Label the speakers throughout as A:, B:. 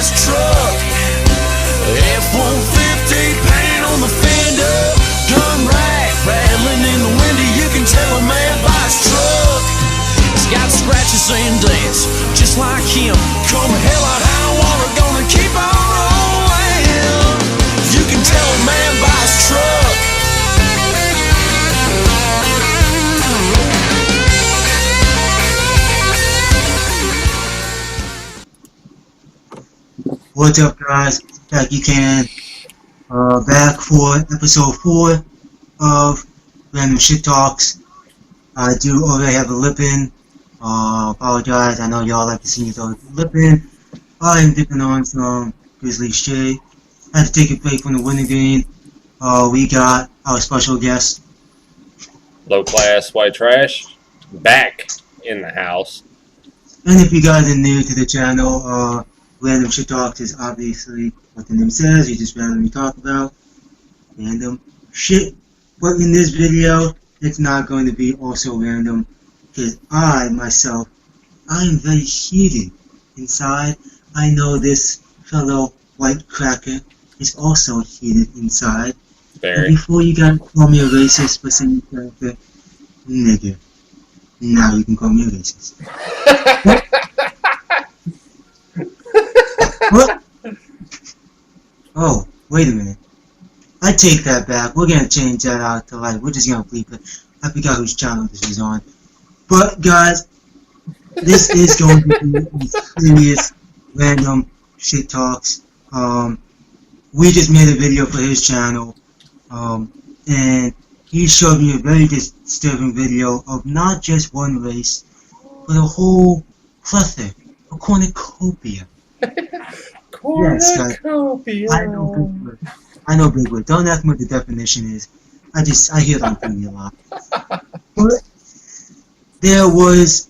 A: buys truck. F-150 paint on the fender, gun rack rattling in the window. You can tell a man buys truck. It's got scratches and dents, just like him. Come hell out, high water, gonna keep on rolling. You can tell a man buys truck.
B: What's up, guys? Back again. Back for episode 4 of Random Shit Talks. I do already have a lip-in. Apologize. I know y'all like to see me throw a lip-in. I am dipping on some Grizzly shit. Had to take a break from the winning game. We got our special guest.
C: Low class white trash back in the house.
B: And if you guys are new to the channel, Random Shit Talks is obviously what the name says. We just randomly talk about random shit. But in this video, it's not going to be also random, because I, myself, I am very heated inside. I know this fellow white cracker is also heated inside.
C: Very.
B: And before you guys call me a racist for saying cracker, nigga, now you can call me a racist. What? Oh, wait a minute. I take that back. We're gonna change that out to like, we're just gonna bleep it. I forgot whose channel this is on. But guys, this is going to be serious random shit talks. We just made a video for his channel, and he showed me a very disturbing video of not just one race, but a whole plethora, a cornucopia. Yes, guys. I know big word. Don't ask me what the definition is. I hear that from you a lot. But there was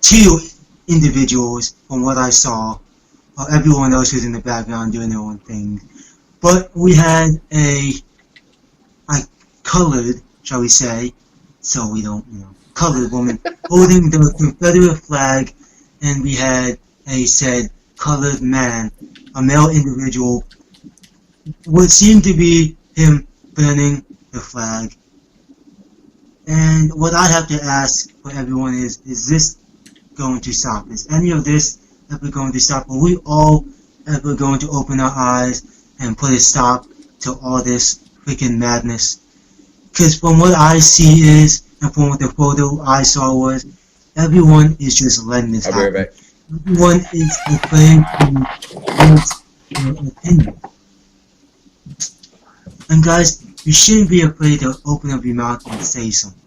B: 2 individuals from what I saw. Everyone else was in the background doing their own thing. But we had a colored, shall we say, so we don't, colored woman holding the Confederate flag, and we had a said colored man, a male individual, what seemed to be him burning the flag. And what I have to ask for everyone is this going to stop? Is any of this ever going to stop? Are we all ever going to open our eyes and put a stop to all this freaking madness? Because from what I see is, and from what the photo I saw was, everyone is just letting this happen.
C: I'll be right back.
B: Everyone is afraid to voice their opinion. And guys, you shouldn't be afraid to open up your mouth and say something.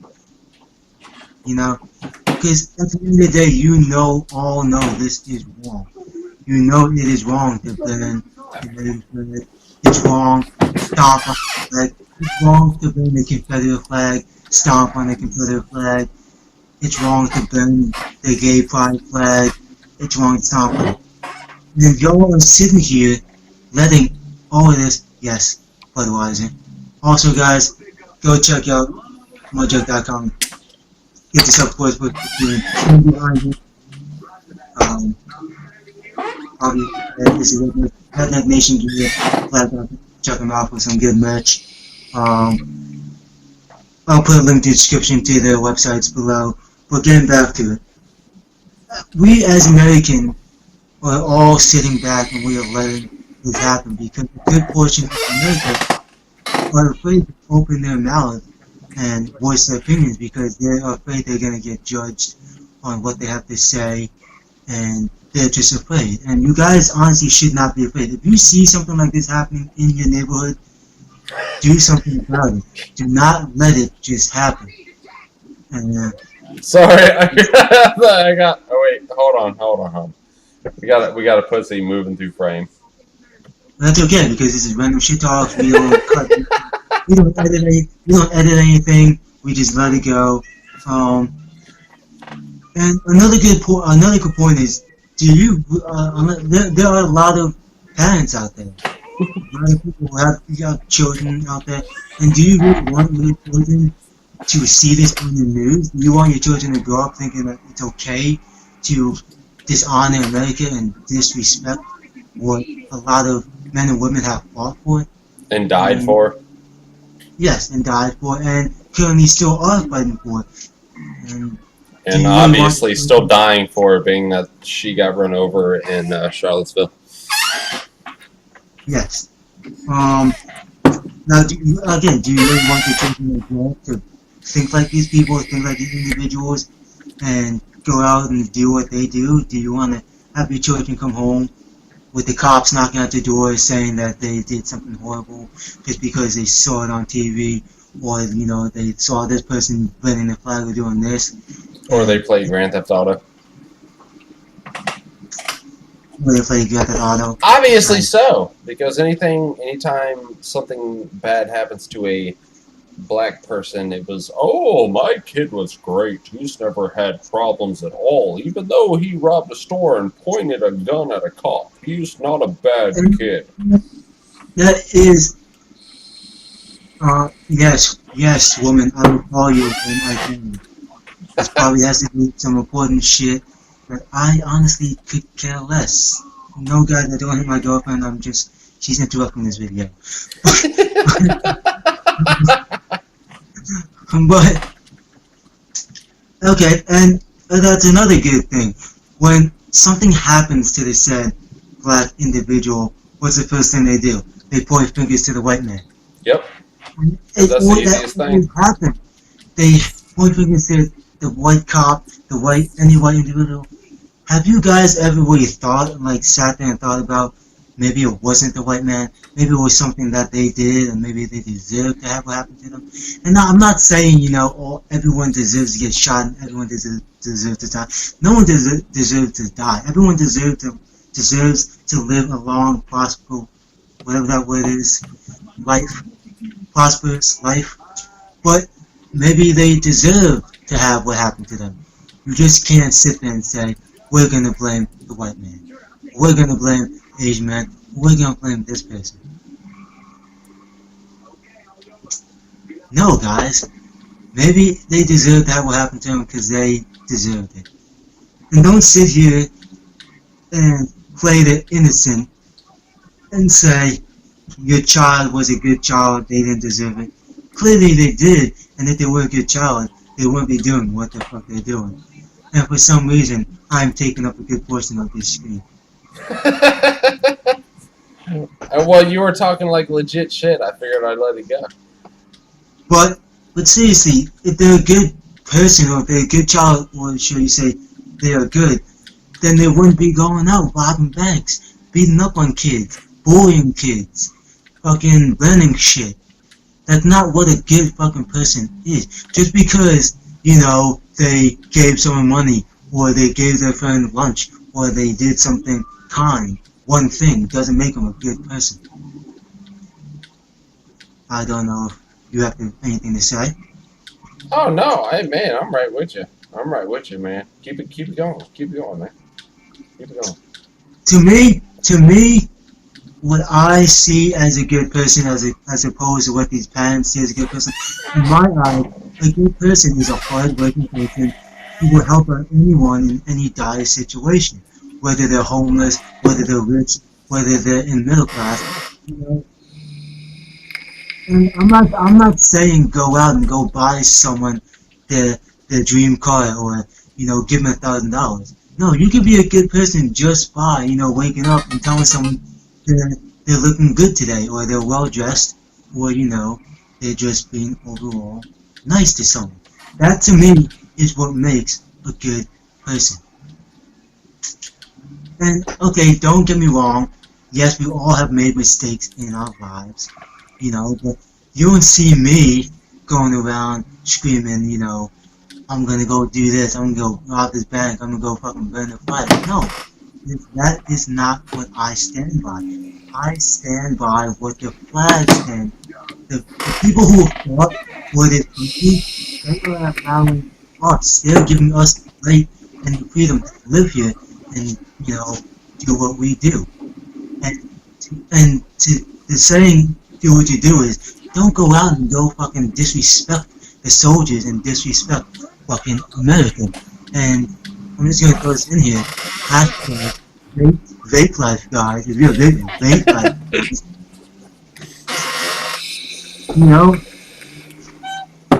B: Because at the end of the day, all know this is wrong. You know it is wrong to burn. It's wrong to stomp on the flag. It's wrong to burn the Confederate flag, stomp on the Confederate flag. It's wrong to burn the gay pride flag. It's wrong to stomp on it. And y'all are sitting here letting all of this, yes, Budweiser. Also guys, go check out mojo.com. Get yourself close with behind it. This is Redneck Nation gear. Check them out for some good merch. I'll put a link to the description to their websites below. But getting back to it, we as Americans are all sitting back and we are letting this happen because a good portion of America are afraid to open their mouth and voice their opinions because they're afraid they're going to get judged on what they have to say, and they're just afraid. And you guys honestly should not be afraid. If you see something like this happening in your neighborhood, do something about it. Do not let it just happen. And
C: Sorry, I got. Oh wait, hold on. We got a pussy moving through frame.
B: that's okay because this is Random Shit Talks. We don't cut. We don't edit anything. We just let it go. And another good point is, do you? There are a lot of parents out there. A lot of people who have children out there, and do you really want your children to see this on the news? Do you want your children to grow up thinking that it's okay to dishonor America and disrespect what a lot of men and women have fought for.
C: And died for.
B: Yes, and died for, and currently still are fighting for. And
C: And obviously still dying for, being that she got run over in Charlottesville.
B: Yes. Now, do you really want your children to grow up to think like these people, think like these individuals, and go out and do what they do? Do you want to have your children come home with the cops knocking at the door saying that they did something horrible just because they saw it on TV, or, you know, they saw this person burning the flag or doing this?
C: Or they play Grand Theft Auto.
B: Or they play Grand Theft Auto.
C: Obviously so, because anytime something bad happens to a black person, it was, oh, my kid was great. He's never had problems at all, even though he robbed a store and pointed a gun at a cop. He's not a bad kid.
B: That is, yes, woman, I will call you when I can. This probably has to do some important shit, but I honestly could care less. No, guys, I don't hit my girlfriend, she's interrupting this video. But, okay, and that's another good thing. When something happens to the said black individual, what's the first thing they do? They point fingers to the white man.
C: Yep. That's the easiest thing.
B: Happen. They point fingers to the white cop, any white individual. Have you guys ever really thought, like, sat there and thought about, maybe it wasn't the white man, maybe it was something that they did, and maybe they deserved to have what happened to them? And now, I'm not saying, you know, everyone deserves to get shot and everyone deserves to die. No one deserves to die. Everyone deserves to live a long, prosperous, whatever that word is, prosperous life. But maybe they deserve to have what happened to them. You just can't sit there and say, we're going to blame the white man. We're going to blame Asian man. We're going to blame this person. No, guys. Maybe they deserve to have what happened to them because they deserved it. And don't sit here and play the innocent and say your child was a good child, they didn't deserve it. Clearly they did, and if they were a good child, they wouldn't be doing what the fuck they're doing. And for some reason, I'm taking up a good portion of this screen.
C: Well, you were talking like legit shit. I figured I'd let it go.
B: But seriously, if they're a good person, or if they're a good child, or should you say they are good, then they wouldn't be going out robbing banks, beating up on kids, bullying kids, fucking burning shit. That's not what a good fucking person is. Just because, you know, they gave someone money, or they gave their friend lunch, or they did something kind, one thing, doesn't make them a good person. I don't know if you have anything to say.
C: Oh no, hey man, I'm right with you. Man. Keep it going. Keep it going, man. Keep it going.
B: To me, what I see as a good person, as opposed to what these parents see as a good person, in my eyes, a good person is a hard-working person who will help out anyone in any dire situation, whether they're homeless, whether they're rich, whether they're in middle class. You know? And I'm not saying go out and go buy someone their dream car, or, you know, give them $1,000. No, you can be a good person just by, you know, waking up and telling someone they're looking good today, or they're well dressed, or, you know, they're just being overall nice to someone. That to me is what makes a good person. And okay, don't get me wrong, yes, we all have made mistakes in our lives, you know, but you don't see me going around screaming, you know, I'm gonna go do this, I'm gonna go rob this bank, I'm gonna go fucking burn the flag. No, that is not what I stand by. I stand by what the flag stands. The people who fought for this country, they are allowing us, they're giving us the right and the freedom to live here and, you know, do what we do. And the saying, do what you do, is don't go out and go fucking disrespect the soldiers and disrespect fucking America. And I'm just gonna throw this in here. Hashtag rate vape life, guys, if you're a vape life, you know,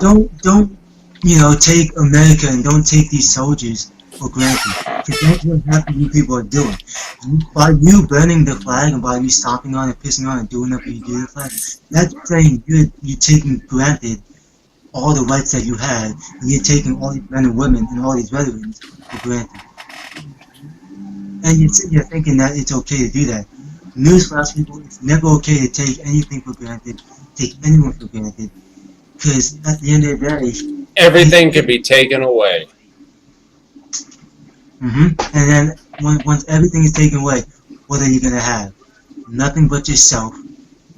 B: don't take America and don't take these soldiers for granted. Because that's what half of you people are doing. By you burning the flag and by you stomping on it, pissing on it, doing whatever you do to the flag, that's saying you're taking granted all the rights that you had, and you're taking all these men and women and all these veterans for granted. And you're thinking that it's okay to do that. Newsflash, people, it's never okay to take anything for granted, take anyone for granted, because at the end of the day,
C: everything can be taken away.
B: And then once everything is taken away, what are you gonna have? Nothing but yourself,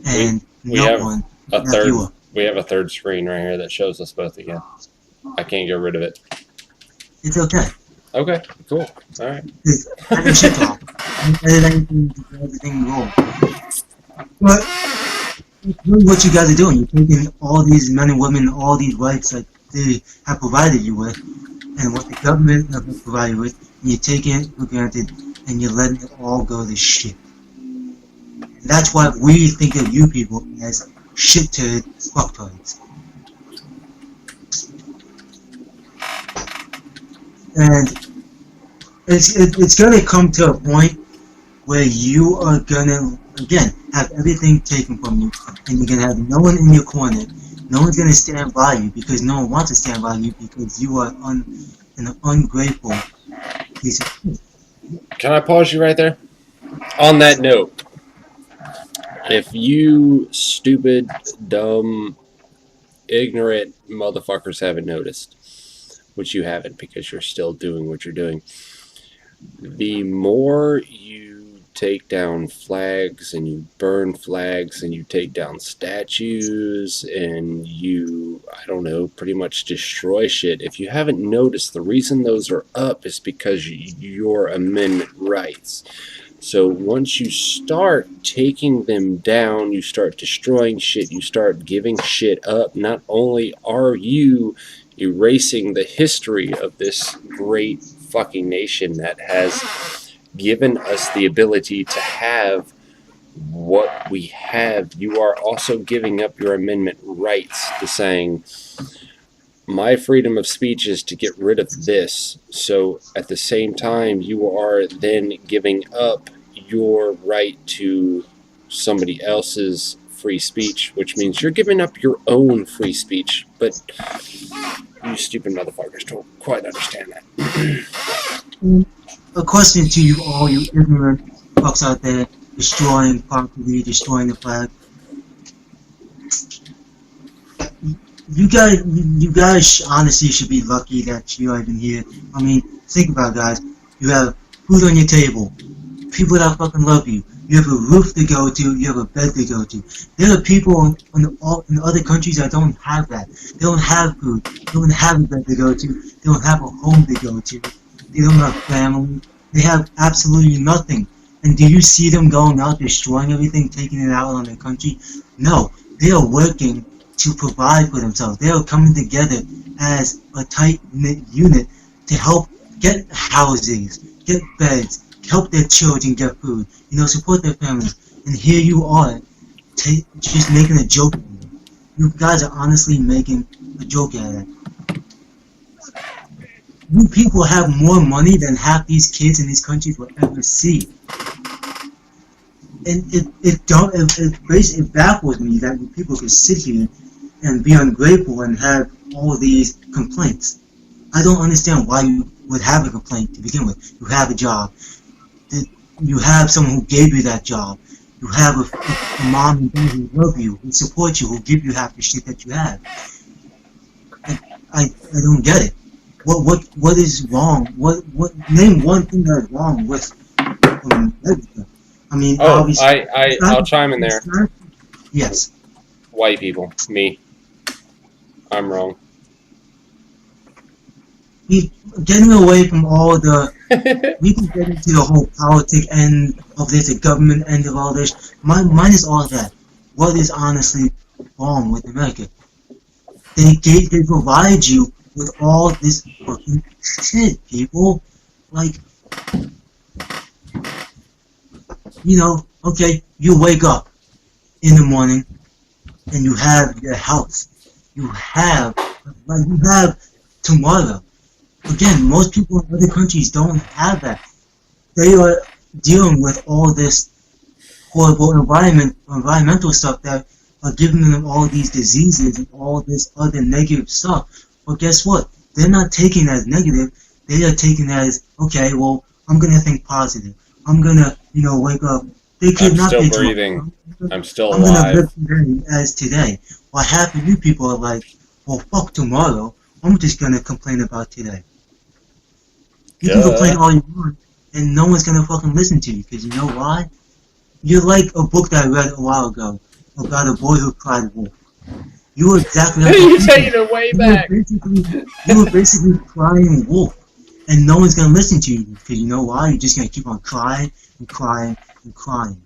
B: and
C: we have
B: one.
C: We have a third screen right here that shows us both again. I can't get rid of it.
B: It's okay.
C: Okay, cool. All right.
B: I can shit talk. Everything wrong. But what you guys are doing, you're taking all these men and women, all these rights that they have provided you with, and what the government has provided you with, and you're taking it for granted, and you're letting it all go to shit. That's why we think of you people as shit-turd fucktards. And it's gonna come to a point where you are gonna, again, have everything taken from you, and you're gonna have no one in your corner. No one's gonna stand by you because no one wants to stand by you because you are an ungrateful piece of shit.
C: Can I pause you right there? On that note, if you stupid, dumb, ignorant motherfuckers haven't noticed, which you haven't because you're still doing what you're doing, the more you take down flags and you burn flags and you take down statues and you, I don't know, pretty much destroy shit, if you haven't noticed, the reason those are up is because your amendment rights. So once you start taking them down, you start destroying shit, you start giving shit up, not only are you erasing the history of this great fucking nation that has given us the ability to have what we have, you are also giving up your amendment rights to saying, my freedom of speech is to get rid of this. So at the same time, you are then giving up your right to somebody else's free speech, which means you're giving up your own free speech. But you stupid motherfuckers don't quite understand that.
B: A question to you all, you ignorant fucks out there, destroying property, destroying the flag. You guys honestly should be lucky that you are even here. I mean, think about it, guys. You have food on your table, people that fucking love you. You have a roof to go to, you have a bed to go to. There are people in other countries that don't have that. They don't have food, they don't have a bed to go to, they don't have a home to go to, they don't have family, they have absolutely nothing. And do you see them going out, destroying everything, taking it out on their country? No, they are working to provide for themselves. They are coming together as a tight-knit unit to help get housings, get beds, help their children get food, support their families. And here you are, just making a joke out of it. You guys are honestly making a joke out of it. You people have more money than half these kids in these countries will ever see. And it baffles me that you people could sit here and be ungrateful and have all these complaints. I don't understand why you would have a complaint to begin with. You have a job. You have someone who gave you that job. You have a mom and dad who love you, who support you, who give you half the shit that you have. I don't get it. What is wrong? Name one thing that is wrong with America. I mean, obviously,
C: I'll chime in there.
B: Yes.
C: White people, me. I'm wrong.
B: Getting away from all the, we can get into the whole politic end of this, the government end of all this. Mine is all that. What is honestly wrong with America? They provide you with all this fucking shit, people. Like, okay, you wake up in the morning and you have your health. You have tomorrow. Again, most people in other countries don't have that. They are dealing with all this horrible environmental stuff that are giving them all these diseases and all this other negative stuff. But guess what? They're not taking it as negative. They are taking it as, okay, well, I'm gonna think positive. I'm gonna, wake up. They could
C: I'm
B: not
C: still
B: be
C: breathing. I'm still
B: I'm gonna
C: alive.
B: live today as today. What happened? You people are like, well, fuck tomorrow. I'm just gonna complain about today. You can complain all you want, and no one's gonna fucking listen to you. Because you know why? You're like a book that I read a while ago about a boy who cried wolf. You were exactly like
C: You're taking it way back.
B: You were basically crying wolf, and no one's gonna listen to you. Because you know why? You're just gonna keep on crying and crying and crying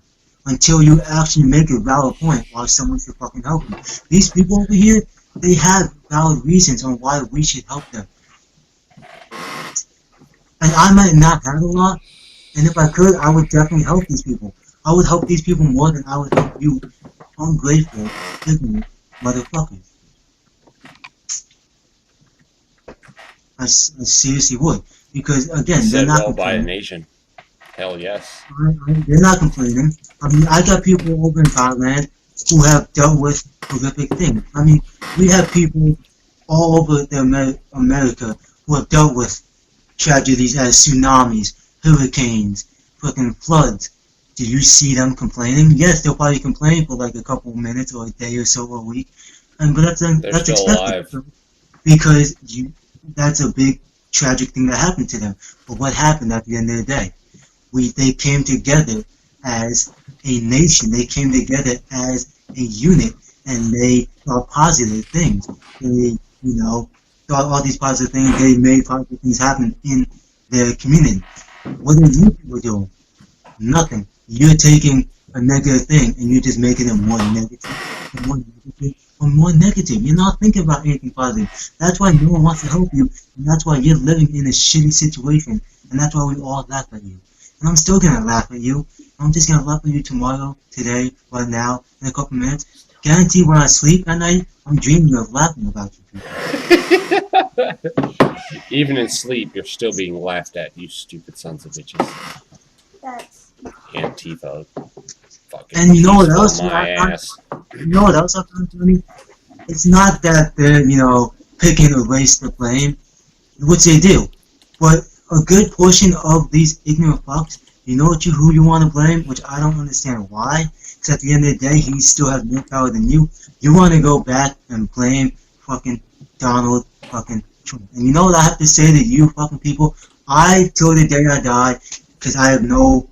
B: until you actually make a valid point why someone should fucking help you. These people over here, they have valid reasons on why we should help them. And I might not have a lot, and if I could, I would definitely help these people. I would help these people more than I would help you ungrateful, ignorant motherfuckers. I seriously would. Because, again, they're
C: Said
B: not
C: well by a
B: complaining.
C: nation. Hell yes.
B: They're not complaining. I mean, I got people over in Thailand who have dealt with horrific things. I mean, we have people all over America who have dealt with tragedies as tsunamis, hurricanes, fucking floods. Do you see them complaining? Yes, they'll probably complain for like a couple of minutes or a day or so or a week, but that's
C: still
B: expected
C: alive.
B: because that's a big tragic thing that happened to them. But what happened at the end of the day? They came together as a nation. They came together as a unit, and they thought positive things. They, thought all these positive things. They made positive things happen in their community. What are you people doing? Nothing. You're taking a negative thing and you're just making it more negative, and more negative, and more negative. You're not thinking about anything positive. That's why no one wants to help you, and that's why you're living in a shitty situation, and that's why we all laugh at you. And I'm still gonna laugh at you. I'm just gonna laugh at you tomorrow, today, right now, in a couple minutes. Guarantee when I sleep at night, I'm dreaming of laughing about you people.
C: Even in sleep, you're still being laughed at, you stupid sons of bitches.
D: That's
C: Antifa. Fucking
B: And you know what else?
C: my ass.
B: You know what else I find funny? It's not that they're, picking a race to blame, which they do. But a good portion of these ignorant fucks, who you want to blame, which I don't understand why, because at the end of the day, he still has more power than you. You want to go back and blame fucking Donald fucking Trump. And you know what I have to say to you fucking people? Till the day I die, because I have no,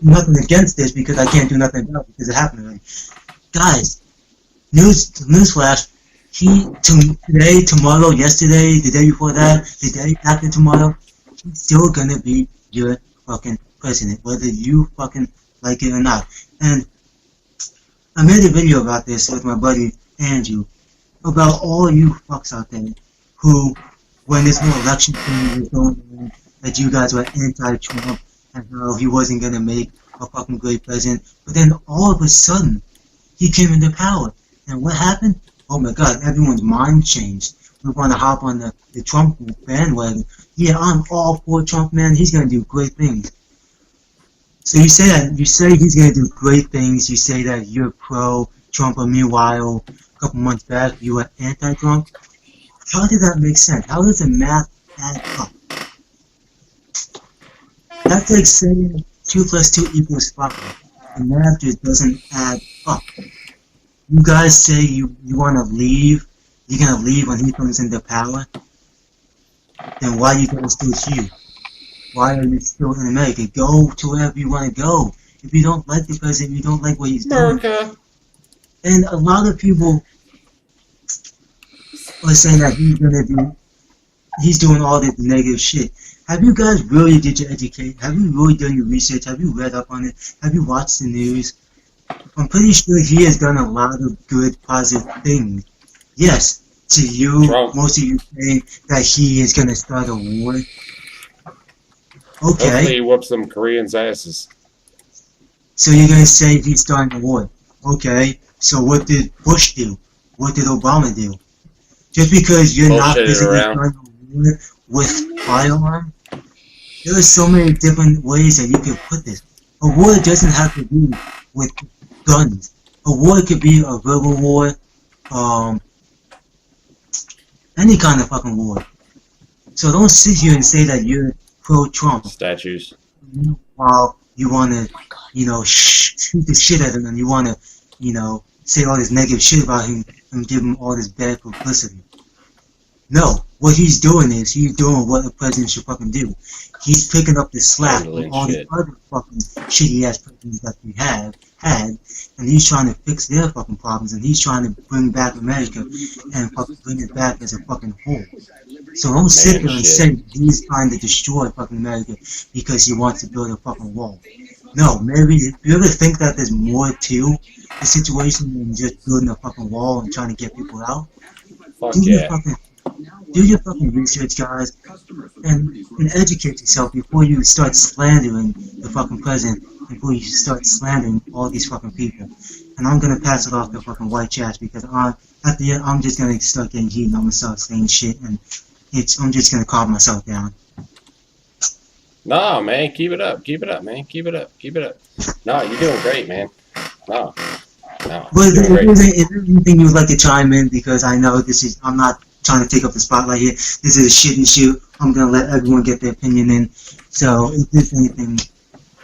B: nothing against this, because I can't do nothing about it, because it happened already. Guys, newsflash, today, tomorrow, yesterday, the day before that, the day after tomorrow, he's still gonna be your fucking president, whether you fucking like it or not. And I made a video about this with my buddy Andrew, about all you fucks out there who, when this whole election thing was going on, that you guys were anti-Trump and how he wasn't gonna make a fucking great president, but then all of a sudden, he came into power. And what happened? Oh my god, everyone's mind changed. We want to hop on the Trump bandwagon. Yeah, I'm all for Trump, man. He's going to do great things. So you say that. You say he's going to do great things. You say that you're pro-Trump, but meanwhile, a couple months back, you were anti-Trump. How did that make sense? How does the math add up? That's like saying 2 + 2 = 5. The math just doesn't add up. You guys say you want to leave, you're going to leave when he comes into power, then why are you guys still here? Why are you still in America? Go to wherever you want to go. If you don't like the president, you don't like what he's doing.
C: America.
B: And a lot of people are saying that he's doing all this negative shit. Have you guys really did your educate? Have you really done your research? Have you read up on it? Have you watched the news? I'm pretty sure he has done a lot of good, positive things. Yes, to you,
C: Trump.
B: most of you saying that he is going to start a war. Okay,
C: Hopefully he whoops them Koreans' asses.
B: so you're gonna say he's starting a war. Okay, so what did Bush do? What did Obama do? Just because you're not
C: Bullshit it
B: physically
C: around.
B: starting a war with firearm, there are so many different ways that you could put this. A war doesn't have to be with guns. A war could be a verbal war, any kind of fucking war. So don't sit here and say that you're pro-Trump
C: Statues.
B: while you want to, shoot the shit at him and you want to, say all this negative shit about him and give him all this bad publicity. No, what he's doing is he's doing what a president should fucking do. He's picking up the slack
C: Handling
B: from all
C: shit.
B: the other fucking shitty ass presidents that we had, and he's trying to fix their fucking problems, and he's trying to bring back America and fucking bring it back as a fucking whole. So don't sit there and
C: shit.
B: say he's trying to destroy fucking America because he wants to build a fucking wall. No, maybe if you ever think that there's more to the situation than just building a fucking wall and trying to get people out,
C: Fuck
B: do your
C: yeah.
B: fucking research, guys, and educate yourself before you start slandering the fucking president, before you start slandering all these fucking people. And I'm gonna pass it off to fucking white chats because at the end I'm just gonna start getting heated. I'm gonna start saying shit, and I'm just gonna calm myself down.
C: No, man, keep it up, man, keep it up. No, you're doing great, man. No,
B: But
C: you're doing great.
B: is there anything you would like to chime in? Because I know I'm not trying to take up the spotlight here. This is a shit and shoot. I'm gonna let everyone get their opinion in. So if there's anything,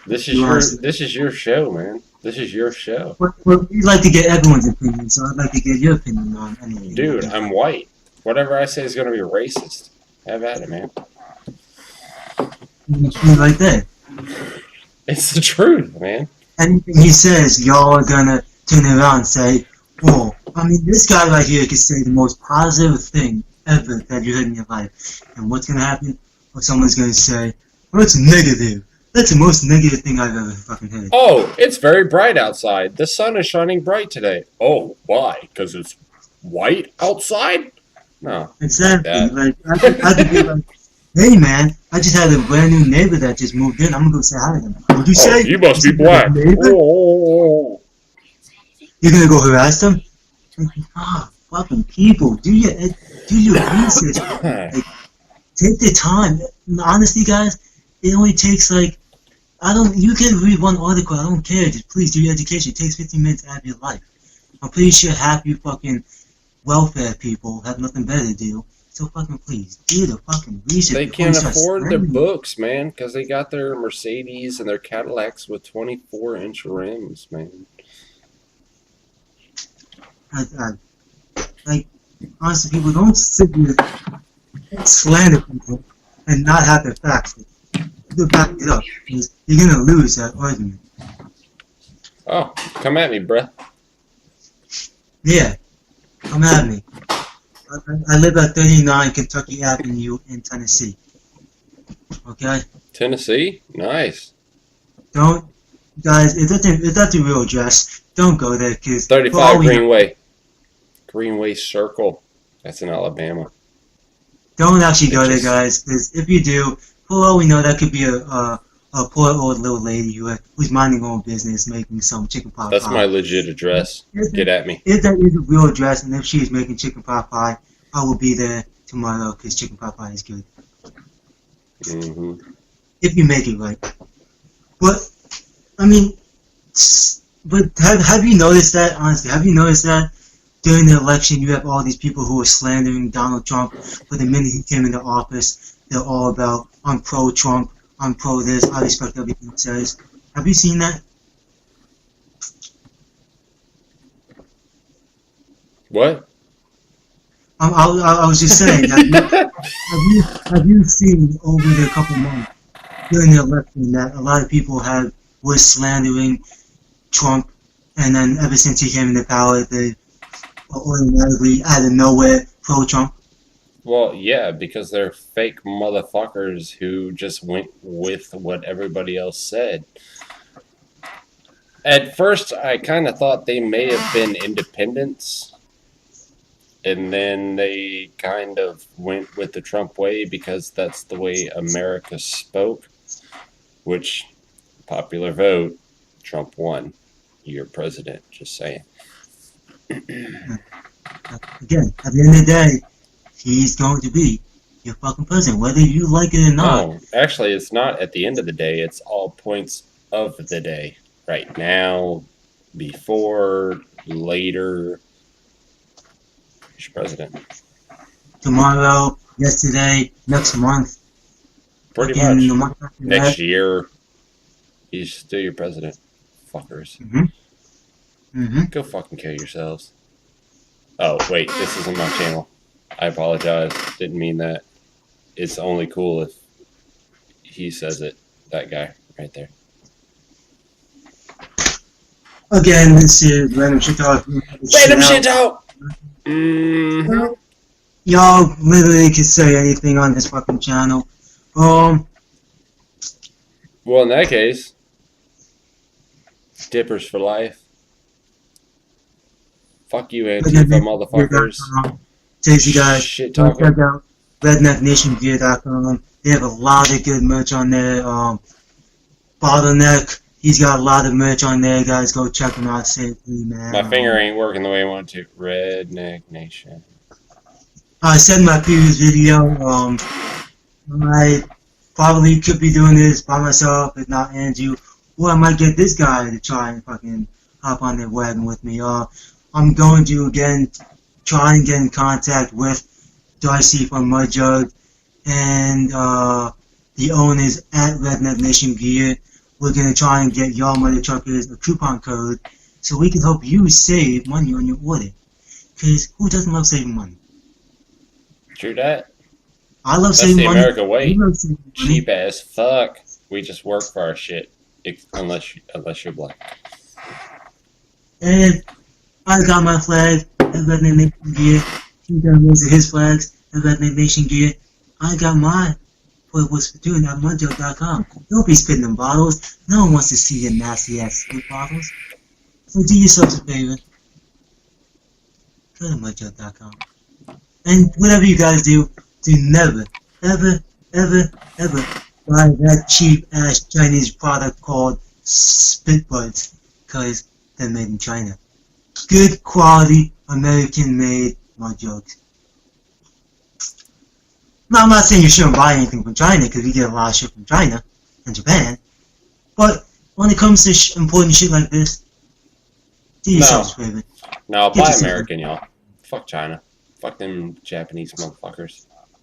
C: This
B: You are-
C: is your show, man. This is your show,
B: well, we'd like to get everyone's opinion. So I'd like to get your opinion on anything.
C: dude. I'm white. Whatever I say is gonna be racist. Have at it, man.
B: Like that.
C: It's the truth, man.
B: Anything he says, y'all are gonna turn around and say, "Oh, I mean, this guy right here could say the most positive thing ever that you heard in your life." And what's gonna happen? Or someone's gonna say, "Well, it's negative. That's the most negative thing I've ever fucking heard."
C: Oh, it's very bright outside. The sun is shining bright today. Oh, why? Because it's white outside? No.
B: Exactly.
C: that.
B: Like I could be like, "Hey, man, I just had a brand new neighbor that just moved in. I'm gonna go say hi to them." What'd you say?
C: You must be
B: said,
C: black.
B: "Neighbor?"
C: Oh.
B: You're gonna go harass them? Fucking people, do your research. Like, take the time. Honestly, guys, it only takes like you can read one article. I don't care. Just please do your education. It takes 15 minutes out of your life. I'm pretty sure half you fucking welfare people have nothing better to do. So fucking please do the fucking research.
C: They
B: before
C: can't
B: you start
C: afford their
B: slamming.
C: books, man, because they got their Mercedes and their Cadillacs with 24-inch rims, man.
B: Like, honestly, people don't sit here and slander people and not have their facts. You back it up, because you're gonna lose that argument.
C: Oh, come at me, bruh.
B: Yeah, come at me. I live at 39 Kentucky Avenue in Tennessee. Okay?
C: Tennessee? Nice.
B: Don't, guys, if that's the real address, don't go there, because
C: 35 Greenway. Greenway Circle. That's in Alabama.
B: don't actually go there, guys, because if you do, for all we know, that could be a poor old little lady who's minding her own business, making some chicken pot pie.
C: That's my legit address. Get at me.
B: If that is a real address, and if she is making chicken pot pie, I will be there tomorrow, because chicken pot pie is good.
C: Hmm.
B: If you make it right. But, I mean, but have you noticed that, honestly, have you noticed that during the election you have all these people who are slandering Donald Trump, but the minute he came into office, they're all about, I'm pro-Trump, I'm pro-this, I respect everything he says. Have you seen that?
C: What?
B: I was just saying, have you seen over the couple months during the election that a lot of people were slandering Trump, and then ever since he came into power, they are automatically out of nowhere pro-Trump?
C: Well, yeah, because they're fake motherfuckers who just went with what everybody else said. At first, I kind of thought they may have been independents. And then they kind of went with the Trump way because that's the way America spoke. which popular vote, Trump won. You're president. Just saying.
B: Again, at the end of the day, he's going to be your fucking president, whether you like it or not.
C: No, actually, it's not at the end of the day. It's all points of the day. Right now, before, later. He's your president.
B: Tomorrow, yesterday, next month.
C: Pretty
B: again, the
C: much.
B: month after
C: Next
B: that.
C: year, he's still your president. Fuckers. Go fucking kill yourselves. Oh, wait, this isn't my channel. I apologize. Didn't mean that. It's only cool if he says it. That guy right there.
B: Again, this is Random Shit Talk.
C: Random shit out! Mm-hmm.
B: Y'all literally can say anything on this fucking channel.
C: Well, in that case, dippers for life. Fuck you, Antifa motherfuckers.
B: Tasty guys.
C: Shit
B: Check
C: talking.
B: out RedneckNationGear.com. They have a lot of good merch on there. Bottleneck, he's got a lot of merch on there, guys. Go check him out safely, man.
C: My finger ain't working the way I want to. Redneck Nation.
B: I said in my previous video, I probably could be doing this by myself, if not Andrew, or I might get this guy to try and fucking hop on the wagon with me. I'm going to, again, try and get in contact with Darcy from Mudjug and the owners at Redneck Nation Gear. We're going to try and get y'all mother truckers a coupon code so we can help you save money on your order. Because who doesn't love saving money?
C: True that.
B: I love
C: That's
B: saving
C: the
B: money.
C: America way.
B: You love saving money.
C: Cheap as fuck. We just work for our shit. Unless you're black.
B: And I got my flag at Redneck Nation Gear. He got most of his flags at Redneck Nation Gear. I got mine for what's for doing at Mudjug.com. Don't be spitting them bottles. No one wants to see your nasty ass spit bottles. So do yourselves a favor. Go to Mudjug.com. And whatever you guys do never, ever, ever, ever buy that cheap ass Chinese product called Spit Buds. Because they're made in China. Good quality, American made Mudjugs. Now, I'm not saying you shouldn't buy anything from China because we get a lot of shit from China and Japan. But when it comes to important shit like this, do yourselves a favor.
C: No,
B: Get
C: buy
B: yourself-
C: American, y'all. Fuck China. Fuck them Japanese motherfuckers.